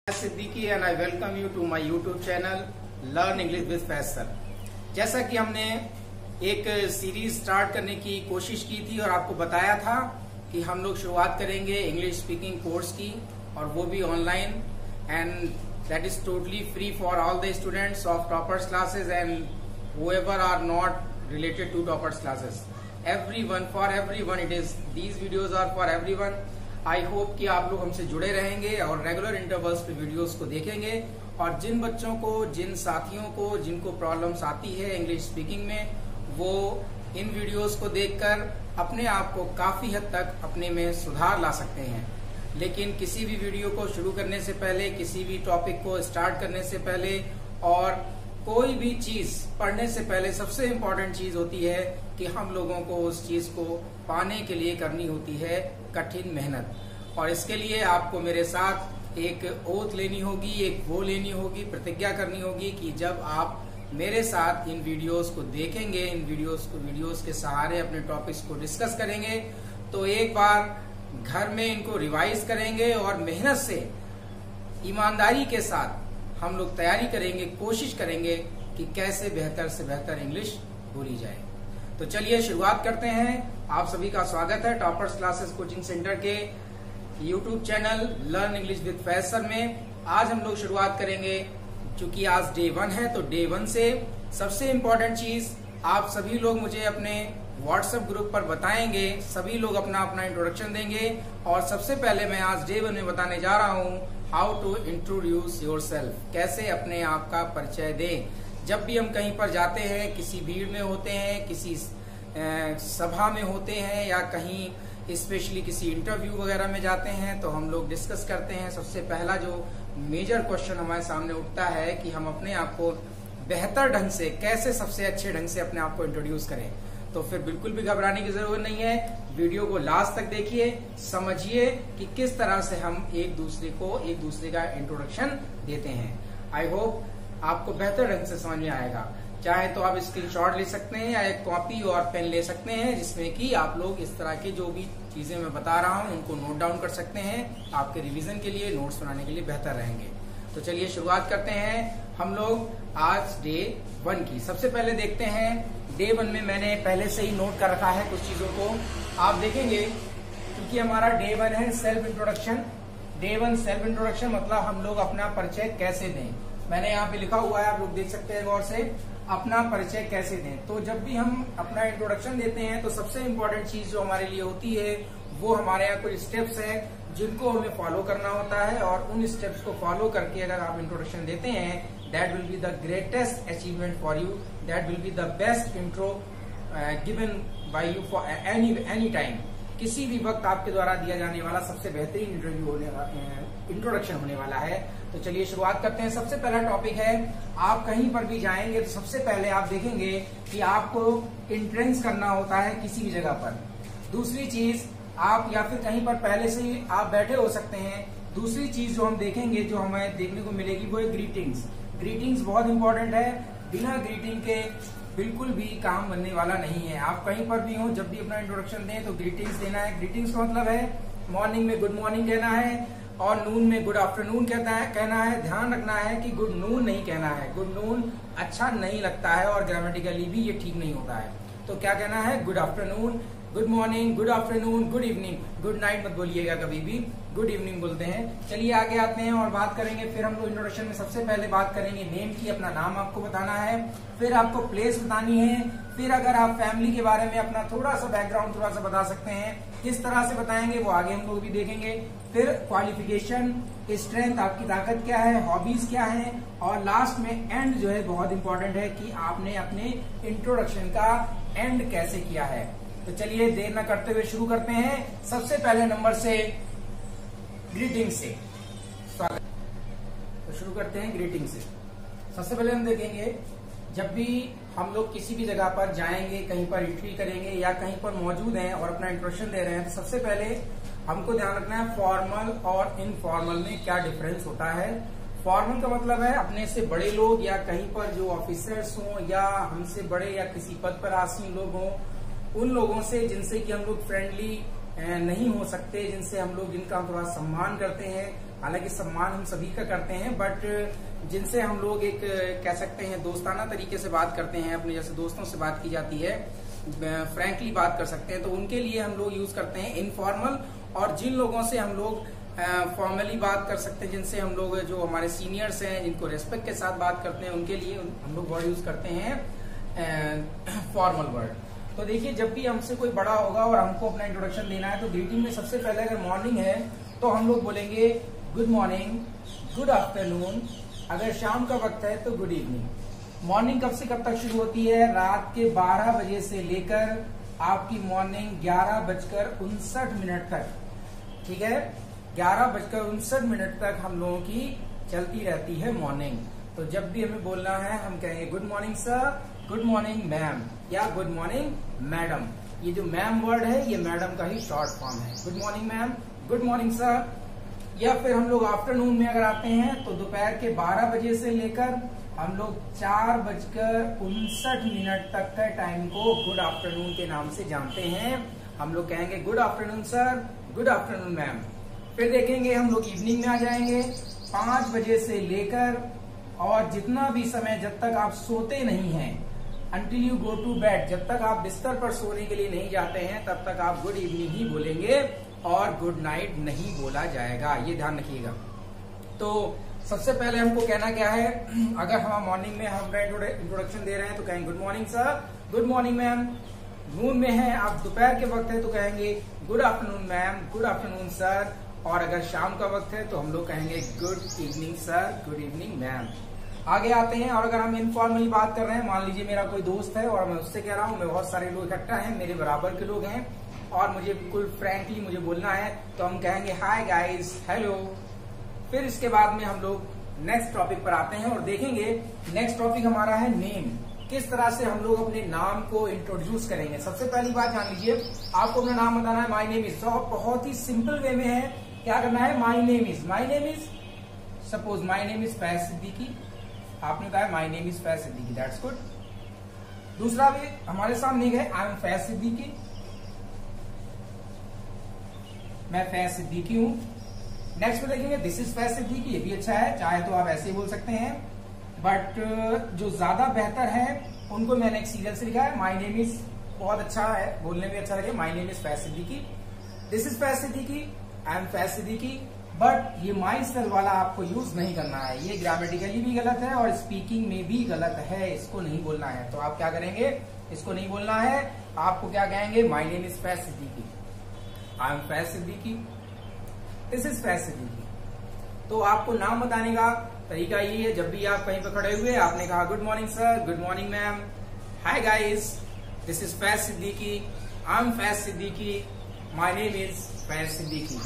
Siddiqui and I welcome you to my YouTube channel learn English with Faiz sir. जैसा कि हमने एक सीरीज स्टार्ट करने की कोशिश की थी और आपको बताया था कि हम लोग शुरुआत करेंगे इंग्लिश स्पीकिंग कोर्स की, और वो भी online, and that is totally free for all the students of toppers classes and whoever are not related to toppers classes. Everyone, for everyone it is. These videos are for everyone. I hope कि आप लोग हमसे जुड़े रहेंगे और regular intervals पे videos को देखेंगे, और जिन बच्चों को, जिन साथियों को, जिनको प्रॉब्लम्स आती है इंग्लिश स्पीकिंग में, वो इन वीडियोस को देखकर अपने आप को काफी हद तक अपने में सुधार ला सकते हैं। लेकिन किसी भी वीडियो को शुरू करने से पहले, किसी भी टॉपिक को स्टार्ट करने से पहले और कोई भी चीज पढ़ने से पहले सबसे इम्पोर्टेंट चीज होती है कि हम लोगों को उस चीज को पाने के लिए करनी होती है कठिन मेहनत। और इसके लिए आपको मेरे साथ एक ओथ लेनी होगी, एक वो लेनी होगी, प्रतिज्ञा करनी होगी कि जब आप मेरे साथ इन वीडियोस को देखेंगे, इन वीडियोस के सहारे अपने टॉपिक्स को डिस्कस करेंगे, तो एक बार घर में इनको रिवाइज करेंगे और मेहनत से, ईमानदारी के साथ हम लोग तैयारी करेंगे, कोशिश करेंगे कि कैसे बेहतर से बेहतर इंग्लिश बोली जाए। तो चलिए शुरुआत करते हैं। आप सभी का स्वागत है टॉपर्स क्लासेस कोचिंग सेंटर के YouTube channel learn English with Faiz sir में। आज हम लोग शुरुआत करेंगे, चूंकि आज डे 1 है, तो डे 1 से सबसे इम्पोर्टेंट चीज आप सभी लोग मुझे अपने व्हाट्सएप ग्रुप पर बताएंगे, सभी लोग अपना अपना इंट्रोडक्शन देंगे। और सबसे पहले मैं आज डे 1 में बताने जा रहा हूँ हाउ टू इंट्रोड्यूस योरसेल्फ, कैसे अपने आप का परिचय दें। जब भी हम कहीं पर जाते हैं, किसी भीड़ में होते हैं, किसी सभा में होते हैं, या कहीं स्पेशली किसी इंटरव्यू वगैरह में जाते हैं, तो हम लोग डिस्कस करते हैं। सबसे पहला जो मेजर क्वेश्चन हमारे सामने उठता है कि हम अपने आप को बेहतर ढंग से, कैसे सबसे अच्छे ढंग से अपने आप को इंट्रोड्यूस करें। तो फिर बिल्कुल भी घबराने की जरूरत नहीं है, वीडियो को लास्ट तक देखिए, समझिए कि किस तरह से हम एक दूसरे का इंट्रोडक्शन देते हैं। आई होप आपको बेहतर ढंग से समझ में आएगा। चाहे तो आप स्क्रीनशॉट ले सकते हैं या एक कॉपी और पेन ले सकते हैं, जिसमें कि आप लोग इस तरह की जो भी चीजें मैं बता रहा हूं उनको नोट डाउन कर सकते हैं। आपके रिवीजन के लिए, नोट्स बनाने के लिए बेहतर रहेंगे। तो चलिए शुरुआत करते हैं हम लोग आज डे 1 की। सबसे पहले देखते हैं डे 1 में मैंने पहले से ही नोट कर रखा है कुछ चीजों को, आप देखेंगे, क्योंकि हमारा डे 1 है self introduction. Day 1 self introduction मतलब हम लोग अपना परिचय कैसे दें। मैंने यहाँ पे लिखा हुआ है, आप लोग देख सकते हैं गौर से, अपना परिचय कैसे दें। तो जब भी हम अपना इंट्रोडक्शन देते हैं तो सबसे इम्पोर्टेंट चीज जो हमारे लिए होती है वो हमारे यहाँ कुछ स्टेप्स हैं जिनको हमें फॉलो करना होता है, और उन स्टेप्स को फॉलो करके अगर आप इंट्रोडक्शन देते हैं, that will be the greatest achievement for you, that will be the best intro given by you for any time. किसी भी वक्त आपके द्वारा दिया जाने वाला सबसे बेहतरीन इंट्रोडक्शन होने वाला है। तो चलिए शुरुआत करते हैं। सबसे पहला टॉपिक है, आप कहीं पर भी जाएंगे तो सबसे पहले आप देखेंगे कि आपको एंट्रेंस करना होता है किसी भी जगह पर। दूसरी चीज, आप या फिर कहीं पर पहले से ही आप बैठे हो सकते हैं। दूसरी चीज जो हम देखेंगे, जो हमें देखने को मिलेगी, वो है ग्रीटिंग्स। ग्रीटिंग्स बहुत इंपॉर्टेंट है, बिना ग्रीटिंग के बिल्कुल भी काम बनने वाला नहीं है। आप कहीं पर भी हो, जब भी अपना इंट्रोडक्शन दें तो ग्रीटिंग्स देना है। ग्रीटिंग्स का मतलब है मॉर्निंग में गुड मॉर्निंग कहना है, और नून में गुड आफ्टरनून कहना है। ध्यान रखना है कि गुड नून नहीं कहना है, गुड नून अच्छा नहीं लगता है और ग्रामेटिकली भी ये ठीक नहीं होता है। तो क्या कहना है, good afternoon, good morning, good afternoon, good evening. Good night मत बोलिएगा कभी भी, गुड इवनिंग बोलते हैं। चलिए आगे आते हैं और बात करेंगे। फिर हम लोग इंट्रोडक्शन में सबसे पहले बात करेंगे नेम की, अपना नाम आपको बताना है, फिर आपको प्लेस बतानी है, फिर अगर आप फैमिली के बारे में अपना थोड़ा सा बैकग्राउंड थोड़ा सा बता सकते हैं, किस तरह से बताएंगे वो आगे हम लोग भी देखेंगे। फिर क्वालिफिकेशन, स्ट्रेंथ, आपकी ताकत क्या है, हॉबीज क्या है, और लास्ट में एंड जो है बहुत इंपॉर्टेंट है कि आपने अपने इंट्रोडक्शन का एंड कैसे किया है। तो चलिए देर न करते हुए शुरू करते हैं। सबसे पहले नंबर से ग्रीटिंग से स्वागत। तो शुरू करते हैं ग्रीटिंग से। सबसे पहले हम देखेंगे, जब भी हम लोग किसी भी जगह पर जाएंगे, कहीं पर एंट्री करेंगे या कहीं पर मौजूद हैं और अपना इंट्रोडक्शन दे रहे हैं, तो सबसे पहले हमको ध्यान रखना है फॉर्मल और इनफॉर्मल में क्या डिफरेंस होता है। फॉर्मल का मतलब है अपने से बड़े लोग या कहीं पर जो ऑफिसर्स हों या हमसे बड़े या किसी पद पर आसीन लोग हों, उन लोगों से जिनसे कि हम लोग फ्रेंडली नहीं हो सकते, जिनसे हम लोग जिनका थोड़ा सम्मान करते हैं, हालांकि सम्मान हम सभी का करते हैं, बट जिनसे हम लोग एक कह सकते हैं दोस्ताना तरीके से बात करते हैं, अपने जैसे दोस्तों से बात की जाती है, फ्रैंकली बात कर सकते हैं, तो उनके लिए हम लोग यूज करते हैं इनफॉर्मल। और जिन लोगों से हम लोग फॉर्मली बात कर सकते हैं, जिनसे हम लोग जो हमारे सीनियर्स हैं, जिनको रेस्पेक्ट के साथ बात करते हैं, उनके लिए हम लोग वर्ड यूज करते हैं फॉर्मल वर्ड। तो देखिए, जब भी हमसे कोई बड़ा होगा और हमको अपना इंट्रोडक्शन देना है, तो ग्रीटिंग में सबसे पहले अगर मॉर्निंग है तो हम लोग बोलेंगे गुड मॉर्निंग, गुड आफ्टरनून। अगर शाम का वक्त है तो गुड इवनिंग। मॉर्निंग कब से कब तक शुरू होती है? रात के 12 बजे से लेकर आपकी मॉर्निंग 11:59 तक। ठीक है, 11:59 तक हम लोगों की चलती रहती है मॉर्निंग। तो जब भी हमें बोलना है हम कहेंगे good morning sir, good morning ma'am, या गुड मॉर्निंग मैडम। ये जो मैम वर्ड है ये मैडम का ही शॉर्ट फॉर्म है। Good morning ma'am, good morning sir. या फिर हम लोग आफ्टरनून में अगर आते हैं तो दोपहर के 12 बजे से लेकर हम लोग 4:59 तक का टाइम को गुड आफ्टरनून के नाम से जानते हैं। हम लोग कहेंगे good afternoon sir, good afternoon ma'am. फिर देखेंगे हम लोग इवनिंग में आ जाएंगे 5 बजे से लेकर, और जितना भी समय जब तक आप सोते नहीं हैं, until you go to bed, जब तक आप बिस्तर पर सोने के लिए नहीं जाते हैं, तब तक आप गुड इवनिंग ही बोलेंगे और गुड नाइट नहीं बोला जाएगा। ये ध्यान रखिएगा। तो सबसे पहले हमको कहना क्या है, अगर हम मॉर्निंग में हम इंट्रोडक्शन दे रहे हैं तो कहेंगे good morning sir, good morning ma'am. Noon में है, आप दोपहर के वक्त है तो कहेंगे good afternoon ma'am, good afternoon sir. और अगर शाम का वक्त है तो हम लोग कहेंगे good evening sir, good evening ma'am. आगे आते हैं, और अगर हम इनफॉर्मली बात कर रहे हैं, मान लीजिए मेरा कोई दोस्त है और मैं उससे कह रहा हूँ, मैं बहुत सारे लोग इकट्ठा हैं, मेरे बराबर के लोग हैं, और मुझे बिल्कुल फ्रैंकली मुझे बोलना है, तो हम कहेंगे हाय गाइस, हेलो। फिर इसके बाद में हम लोग नेक्स्ट टॉपिक पर आते हैं और देखेंगे नेक्स्ट टॉपिक हमारा है नेम। किस तरह से हम लोग अपने नाम को इंट्रोड्यूस करेंगे। सबसे पहली बात जान लीजिए, आपको अपना नाम बताना है, माई नेम इज। तो बहुत ही सिंपल वे में है, क्या करना है, my name is. My name is, suppose my name is Faiz Siddiqui. आपने कहा my name is Faiz Siddiqui, that's good. दूसरा भी हमारे सामने है, आई एम फैज सिद्दीकी, मैं फैज सिद्दीकी हूं। नेक्स्ट में देखेंगे दिस इज फैज सिद्दीकी, ये भी अच्छा है, चाहे तो आप ऐसे ही बोल सकते हैं, बट जो ज्यादा बेहतर है उनको मैंने एक सीरियल से लिखा है, माई नेम इज, बहुत अच्छा है, बोलने में अच्छा लगे, my name is Faiz Siddiqui, this is Faiz Siddiqui, I am Faiz Siddiqui. But ये माई सेल्फ वाला आपको यूज नहीं करना है, ये ग्रामेटिकली भी गलत है और स्पीकिंग में भी गलत है, इसको नहीं बोलना है। तो आप क्या करेंगे, इसको नहीं बोलना है, आपको क्या कहेंगे, my name is Faiz Siddiqui, I am Faiz Siddiqui, this is Faiz Siddiqui. तो आपको नाम बताने का तरीका यही है, जब भी आप कहीं पर खड़े हुए आपने कहा good morning sir, good morning ma'am, hi guys, this is Faiz Siddiqui, I am Faiz Siddiqui, my name is Faiz Siddiqui.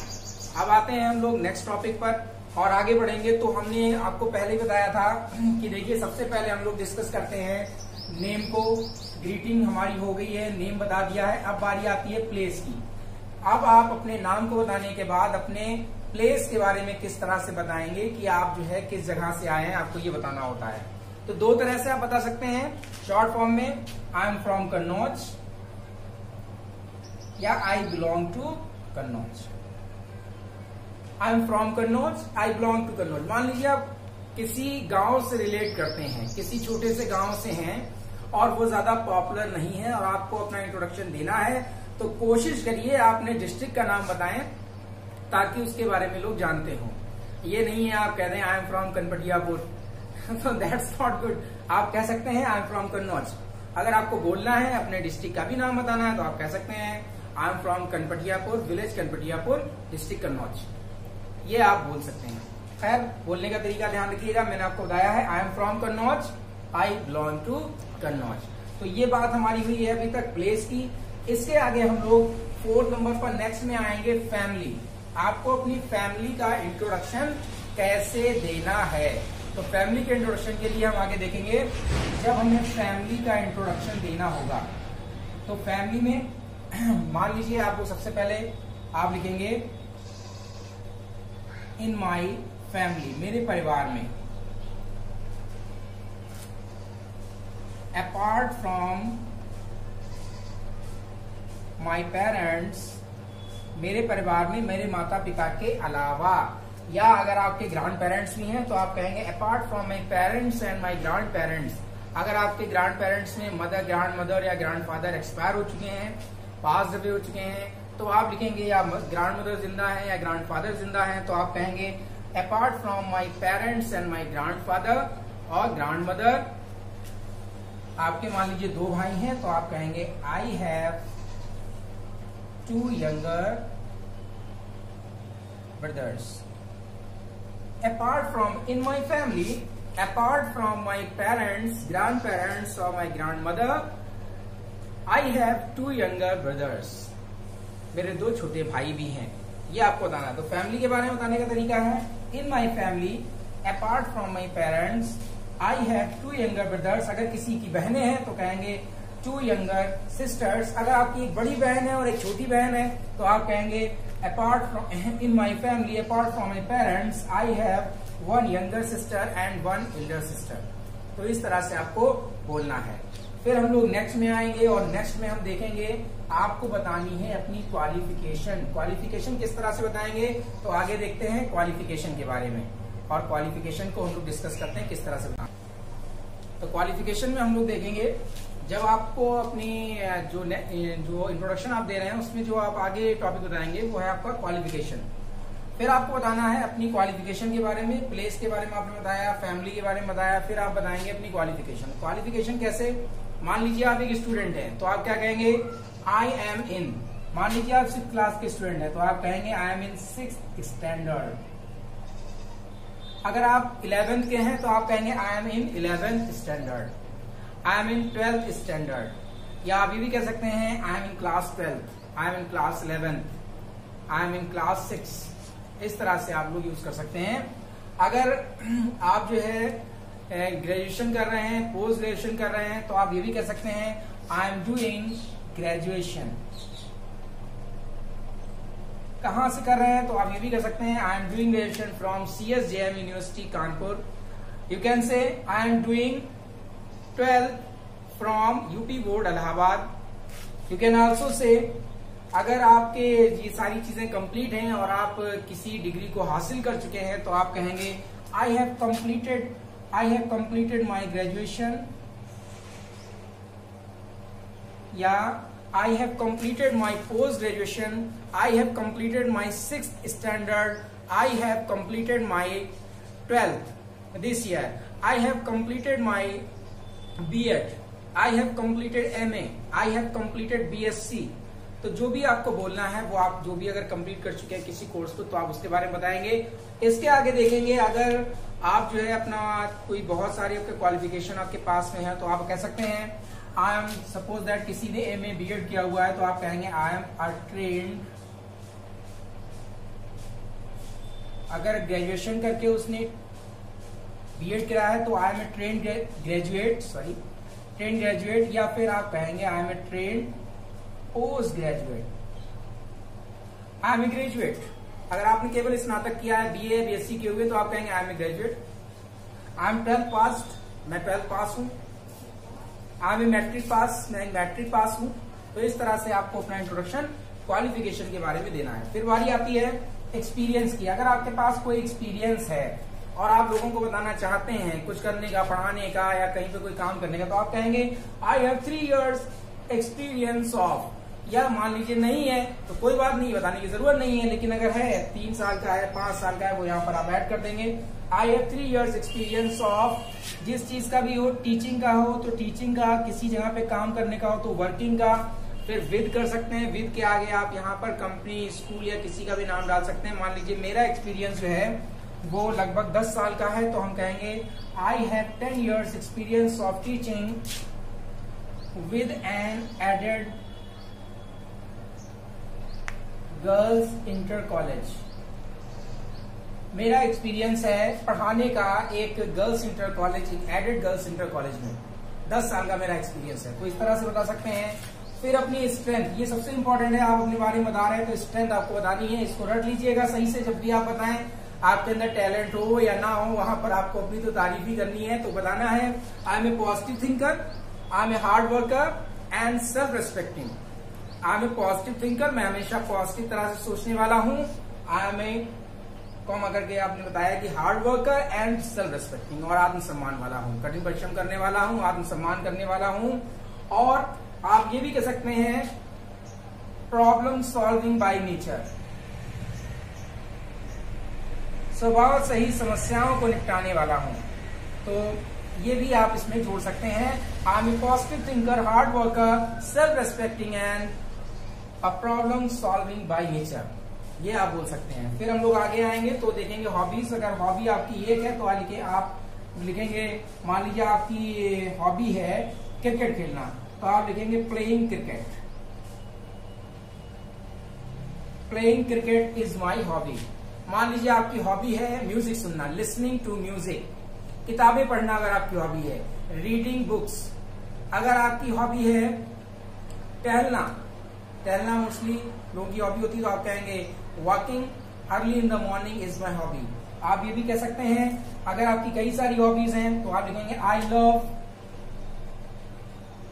अब आते हैं हम लोग नेक्स्ट टॉपिक पर और आगे बढ़ेंगे। तो हमने आपको पहले बताया था कि देखिए, सबसे पहले हम लोग डिस्कस करते हैं नेम को। ग्रीटिंग हमारी हो गई है, नेम बता दिया है, अब बारी आती है प्लेस की। अब आप अपने नाम को बताने के बाद अपने प्लेस के बारे में किस तरह से बताएंगे कि आप जो है किस जगह से आए हैं, आपको ये बताना होता है। तो दो तरह से आप बता सकते हैं, शॉर्ट फॉर्म में आई एम फ्रॉम कन्नौज या I belong to Kannauj. I am from Kannauj, I belong to Kannauj. मान लीजिए आप किसी गांव से रिलेट करते हैं, किसी छोटे से गांव से हैं और वो ज्यादा पॉपुलर नहीं है और आपको अपना इंट्रोडक्शन देना है, तो कोशिश करिए आपने डिस्ट्रिक्ट का नाम बताएं ताकि उसके बारे में लोग जानते हो। ये नहीं है आप कह दें आई एम फ्रॉम कनपटियापुर, तो दैट्स नॉट गुड। आप कह सकते हैं आई एम फ्रॉम कन्नौज। अगर आपको बोलना है अपने डिस्ट्रिक्ट का भी नाम बताना है तो आप कह सकते हैं I am from Kanpatiyapur, village Kanpatiyapur, district Kannauj, ये आप बोल सकते हैं। खैर, बोलने का तरीका ध्यान रखिएगा, मैंने आपको बताया है I am from Kannauj, I belong to Kannauj. तो ये बात हमारी हुई है अभी तक प्लेस की। इसके आगे हम लोग 4 नंबर पर नेक्स्ट में आएंगे फैमिली। आपको अपनी फैमिली का इंट्रोडक्शन कैसे देना है। तो फैमिली के इंट्रोडक्शन के लिए हम आगे देखेंगे, जब हमें फैमिली का इंट्रोडक्शन देना होगा तो फैमिली में मान लीजिए आपको सबसे पहले आप लिखेंगे इन माई फैमिली, मेरे परिवार में। अपार्ट फ्रॉम माई पेरेंट्स, मेरे परिवार में मेरे माता पिता के अलावा। या अगर आपके ग्रैंड पेरेंट्स भी हैं तो आप कहेंगे apart from my parents and my grand parents. अगर आपके ग्रैंड पेरेंट्स में मदर, ग्रैंड मदर या ग्रैंड फादर एक्सपायर हो चुके हैं, पास अवे हो चुके हैं, तो आप लिखेंगे या ग्रैंड मदर जिंदा है या ग्रैंड फादर जिंदा है, तो आप कहेंगे apart from my parents and my grand father और ग्रैंड मदर। आपके मान लीजिए 2 भाई हैं तो आप कहेंगे I have 2 younger brothers। Apart from, in my family, apart from my parents, grandparents or my grandmother, I have 2 younger brothers। मेरे 2 छोटे भाई भी हैं, ये आपको बताना है। तो फैमिली के बारे में बताने का तरीका है in my family apart from my parents I have 2 younger brothers। अगर किसी की बहनें हैं तो कहेंगे 2 younger sisters। अगर आपकी एक बड़ी बहन है और एक छोटी बहन है तो आप कहेंगे apart from, in my family apart from my parents I have 1 younger sister and 1 elder sister। तो इस तरह से आपको बोलना है। फिर हम लोग नेक्स्ट में आएंगे और नेक्स्ट में हम देखेंगे आपको बतानी है अपनी क्वालिफिकेशन। क्वालिफिकेशन किस तरह से बताएंगे, तो आगे देखते हैं क्वालिफिकेशन के बारे में, और क्वालिफिकेशन को हम लोग डिस्कस करते हैं किस तरह से बताएं। तो क्वालिफिकेशन में हम लोग देखेंगे जब आपको अपनी जो इंट्रोडक्शन आप दे रहे हैं उसमें जो आप आगे टॉपिक बताएंगे वो है आपका क्वालिफिकेशन। फिर आपको बताना है अपनी क्वालिफिकेशन के बारे में, प्लेस के बारे में आपने बताया, फैमिली के बारे में बताया, फिर आप बताएंगे अपनी क्वालिफिकेशन। क्वालिफिकेशन कैसे, मान लीजिए आप एक स्टूडेंट हैं तो आप क्या कहेंगे आई एम इन। मान लीजिए आप 6th क्लास के स्टूडेंट हैं तो आप कहेंगे I M in 6th standard. अगर आप 11th के हैं तो आप कहेंगे I M in 11th standard. I am in 12th standard, या आप ये भी कह सकते हैं I M in class 12th, I am in class 11th, I am in class 6। इस तरह से आप लोग यूज कर सकते हैं। अगर आप जो है ग्रेजुएशन कर रहे हैं, पोस्ट ग्रेजुएशन कर रहे हैं, तो आप ये भी कह सकते हैं आई एम डूइंग ग्रेजुएशन। कहां से कर रहे हैं तो आप ये भी कह सकते हैं I am doing graduation from CSJM university Kanpur. You can say I am doing 12th from UP board Allahabad. You can also say, अगर आपके ये सारी चीजें कंप्लीट हैं और आप किसी डिग्री को हासिल कर चुके हैं तो आप कहेंगे I have completed my graduation, या I have completed my post graduation, I have completed my 6th standard, I have completed my 12th this year, I have completed my B.Ed, I have completed MA, I have completed BSc। तो जो भी आपको बोलना है वो आप जो भी अगर कंप्लीट कर चुके हैं किसी कोर्स को तो आप उसके बारे में बताएंगे। इसके आगे देखेंगे अगर आप जो है अपना कोई बहुत सारे आपके क्वालिफिकेशन आपके पास में है तो आप कह सकते हैं आई एम, सपोज दैट किसी ने MA B.Ed किया हुआ है तो आप कहेंगे आई एम अ ट्रेन्ड। अगर ग्रेजुएशन करके उसने B.Ed किया है तो I am a trained graduate, या फिर आप कहेंगे I am a trained post graduate, I am a graduate. अगर आपने केवल स्नातक किया है, BA BSc किए हुए, तो आप कहेंगे I am a graduate. I am 12th pass, मैं 12th पास हूं। आई एम ए मैट्रिक पास, मैं मैट्रिक पास हूं। तो इस तरह से आपको अपना इंट्रोडक्शन क्वालिफिकेशन के बारे में देना है। फिर बारी आती है एक्सपीरियंस की। अगर आपके पास कोई एक्सपीरियंस है और आप लोगों को बताना चाहते हैं कुछ करने का, पढ़ाने का या कहीं पे कोई काम करने का, तो आप कहेंगे I have 3 years experience of. या मान लीजिए नहीं है तो कोई बात नहीं, बताने की जरूरत नहीं है, लेकिन अगर है 3 साल का है, 5 साल का है, वो यहाँ पर आप ऐड कर देंगे। I have 3 years experience of जिस चीज का भी हो, टीचिंग का हो तो टीचिंग का, किसी जगह पे काम करने का हो तो वर्किंग का। फिर विद कर सकते हैं, विद के आगे आप यहाँ पर कंपनी, स्कूल या किसी का भी नाम डाल सकते हैं। मान लीजिए मेरा एक्सपीरियंस जो है वो लगभग 10 साल का है तो हम कहेंगे I have 10 years experience of teaching with an aided girls inter college. मेरा एक्सपीरियंस है पढ़ाने का एक गर्ल्स इंटर कॉलेज, एक एडेड गर्ल्स इंटर कॉलेज में 10 साल का मेरा एक्सपीरियंस है। तो इस तरह से बता सकते हैं। फिर अपनी स्ट्रेंथ, ये सबसे इंपॉर्टेंट है, आप अपने बारे में बता रहे हैं तो स्ट्रेंथ आपको बतानी है। इसको रट लीजिएगा सही से। जब भी आप बताएं, आपके अंदर टैलेंट हो या ना हो, वहां पर आपको अपनी तो तारीफ ही करनी है। तो बताना है I am a positive thinker, I am a hard worker and self respecting. I am a positive thinker, मैं हमेशा पॉजिटिव तरह से सोचने वाला हूं। आई एम ए कॉमा करके आपने बताया कि hard worker and self respecting, और आत्मसम्मान वाला हूं, कठिन परिश्रम करने वाला हूं, आत्मसम्मान करने वाला हूं। और आप ये भी कह सकते हैं प्रॉब्लम सॉल्विंग बाय नेचर, स्वभाव से ही समस्याओं को निपटाने वाला हूं। तो ये भी आप इसमें जोड़ सकते हैं। I am a positive thinker, hard worker, self respecting and a problem solving by nature, ये आप बोल सकते हैं। फिर हम लोग आगे आएंगे तो देखेंगे हॉबीज। अगर हॉबी आपकी एक है तो आप लिखेंगे, मान लीजिए आपकी हॉबी है क्रिकेट खेलना, तो आप लिखेंगे playing cricket. Playing cricket is my hobby. मान लीजिए आपकी हॉबी है म्यूजिक सुनना, लिसनिंग टू म्यूजिक, किताबें पढ़ना अगर आपकी हॉबी है, रीडिंग बुक्स। अगर आपकी हॉबी है टहलना, टहलना मोस्टली लोगों की हॉबी होती है, तो आप कहेंगे walking early in the morning is my hobby. आप ये भी कह सकते हैं। अगर आपकी कई सारी हॉबीज हैं तो आप लिखेंगे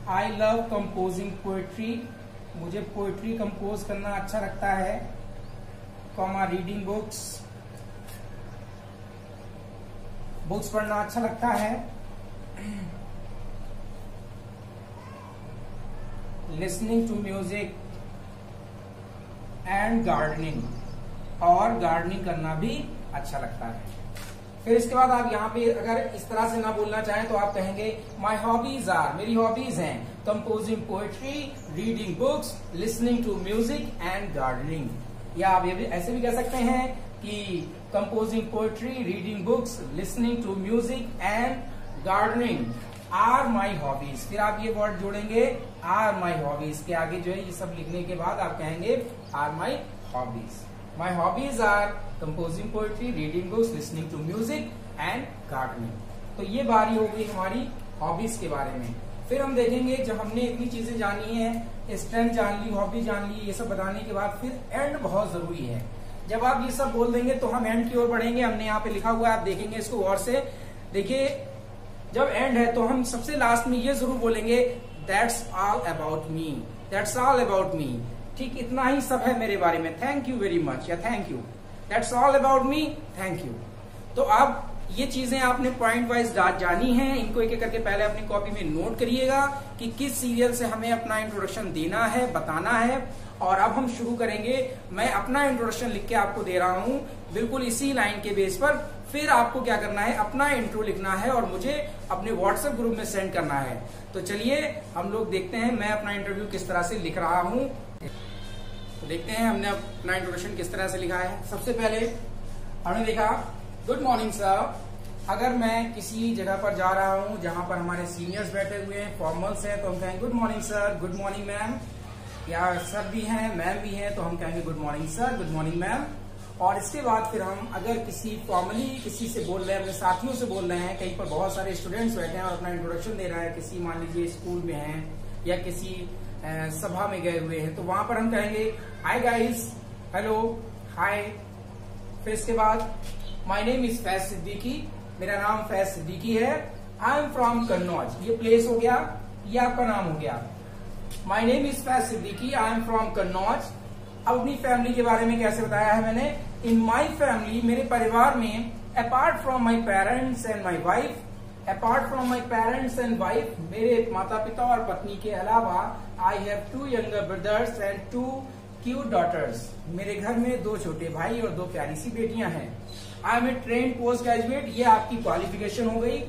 आई लव कंपोजिंग पोएट्री, मुझे पोएट्री कंपोज करना अच्छा लगता है, कॉमा रीडिंग बुक्स, बुक्स पढ़ना अच्छा लगता है, listening to music and gardening, और गार्डनिंग करना भी अच्छा लगता है। फिर इसके बाद आप यहाँ पे अगर इस तरह से ना बोलना चाहें तो आप कहेंगे माई हॉबीज आर, मेरी हॉबीज हैं composing poetry, reading books, listening to music and gardening. या आप ये भी ऐसे भी कह सकते हैं कि composing poetry, reading books, listening to music and gardening are my hobbies. फिर आप ये वर्ड जोड़ेंगे आर माई हॉबीज के आगे, जो है ये सब लिखने के बाद आप कहेंगे are my hobbies. My hobbies are composing poetry, reading books, listening to music and gardening. तो ये बारी हो गई हमारी हॉबीज के बारे में। फिर हम देखेंगे जब हमने इतनी चीजें जानी है, स्ट्रेंथ जान ली, हॉबी जान ली, ये सब बताने के बाद फिर एंड बहुत जरूरी है। जब आप ये सब बोल देंगे तो हम एंड की ओर बढ़ेंगे। हमने यहाँ पे लिखा हुआ है, आप देखेंगे इसको गौर से। देखिए जब एंड है तो हम सबसे लास्ट में ये जरूर बोलेंगे that's all about me, that's all about मी। ठीक, इतना ही सब है मेरे बारे में, थैंक यू वेरी मच या thank you, that's all about me, thank you. तो अब ये चीजें आपने पॉइंट वाइज जानी है, इनको एक एक करके पहले अपनी कॉपी में नोट करिएगा कि किस सीरियल से हमें अपना इंट्रोडक्शन देना है, बताना है। और अब हम शुरू करेंगे। मैं अपना इंट्रोडक्शन लिख के आपको दे रहा हूं बिल्कुल इसी लाइन के बेस पर। फिर आपको क्या करना है, अपना इंट्रो लिखना है और मुझे अपने व्हाट्सएप ग्रुप में सेंड करना है। तो चलिए हम लोग देखते हैं मैं अपना इंटरव्यू किस तरह से लिख रहा हूं। तो देखते हैं हमने अपना इंट्रोडक्शन किस तरह से लिखा है। सबसे पहले हमने देखा गुड मॉर्निंग सर। अगर मैं किसी जगह पर जा रहा हूं जहां पर हमारे सीनियर्स बैठे हुए हैं, फॉर्मल्स हैं, तो हम कहेंगे good morning sir, good morning ma'am. या सर भी हैं, मैम भी हैं, तो हम कहेंगे good morning sir, good morning ma'am. और इसके बाद फिर हम अगर किसी फॉर्मली किसी से बोल रहे हैं, अपने साथियों से बोल रहे हैं, कहीं पर बहुत सारे स्टूडेंट्स बैठे हैं और अपना इंट्रोडक्शन दे रहा है, किसी मान लीजिए स्कूल में है या किसी सभा में गए हुए हैं, तो वहां पर हम कहेंगे हाय गाइस, हेलो, हाय। फिर इसके बाद my name is Faiz Siddiqui, मेरा नाम फैज सिद्दीकी है। आई एम फ्रॉम कन्नौज, ये प्लेस हो गया, ये आपका नाम हो गया। My name is Faiz Siddiqui, I am from Kannauj. अब अपनी फैमिली के बारे में कैसे बताया है मैंने, इन माई फैमिली, मेरे परिवार में, apart from my parents and my wife, apart from my parents and wife, मेरे माता पिता और पत्नी के अलावा, I have 2 younger brothers and 2 cute daughters, मेरे घर में 2 छोटे भाई और 2 प्यारी सी बेटियां हैं। I am a train post graduate, ये आपकी क्वालिफिकेशन हो गई।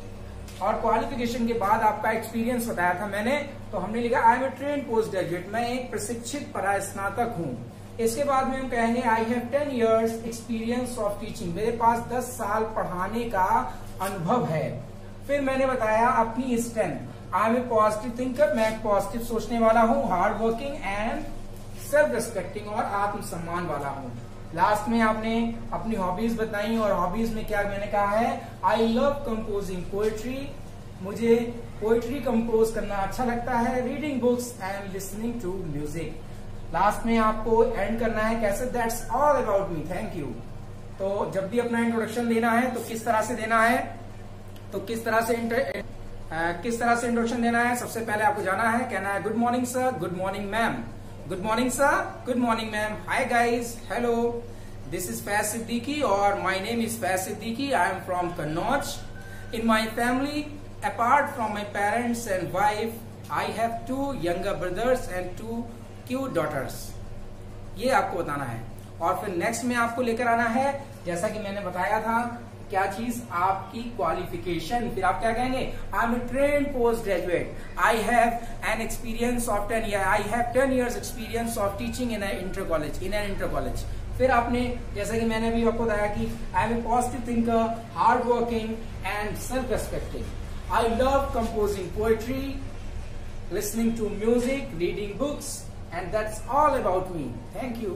और क्वालिफिकेशन के बाद आपका एक्सपीरियंस बताया था मैंने, तो हमने लिखा I am a train post graduate, मैं एक प्रशिक्षित परास्नातक हूँ। इसके बाद में हम कहेंगे I have 10 years experience of teaching, मेरे पास 10 साल पढ़ाने का अनुभव है। फिर मैंने बताया अपनी strength, I am a positive thinker, मैं एक पॉजिटिव सोचने वाला हूँ, hard working and self respecting, और आत्मसम्मान वाला हूँ। लास्ट में आपने अपनी हॉबीज बताई और हॉबीज में क्या मैंने कहा है, आई लव कंपोजिंग पोएट्री, मुझे पोएट्री कंपोज करना अच्छा लगता है, reading books and listening to music. Last में आपको एंड करना है कैसे, that's all about me, thank you. तो जब भी अपना इंट्रोडक्शन देना है तो किस तरह से देना है, तो किस तरह से इंट्रोडक्शन देना है। सबसे पहले आपको जाना है, कहना है good morning sir, good morning ma'am, good morning sir, good morning ma'am, hi guys, hello, This is Faiz Siddiqui, or my name is Faiz Siddiqui. I am from Kannauj. In my family, apart from my parents and wife, I have 2 younger brothers and 2 cute daughters. ये आपको बताना है। और फिर next में आपको लेकर आना है, जैसा कि मैंने बताया था, क्या चीज, आपकी क्वालिफिकेशन। फिर आप क्या कहेंगे, I am a trained post graduate, I have an experience of 10 year, I have 10 years experience of teaching in an inter college. फिर आपने, जैसा कि मैंने भी आपको बताया कि I am a positive thinker, hard working and self respecting. I love composing poetry, listening to music, reading books, and that's all about me. Thank you.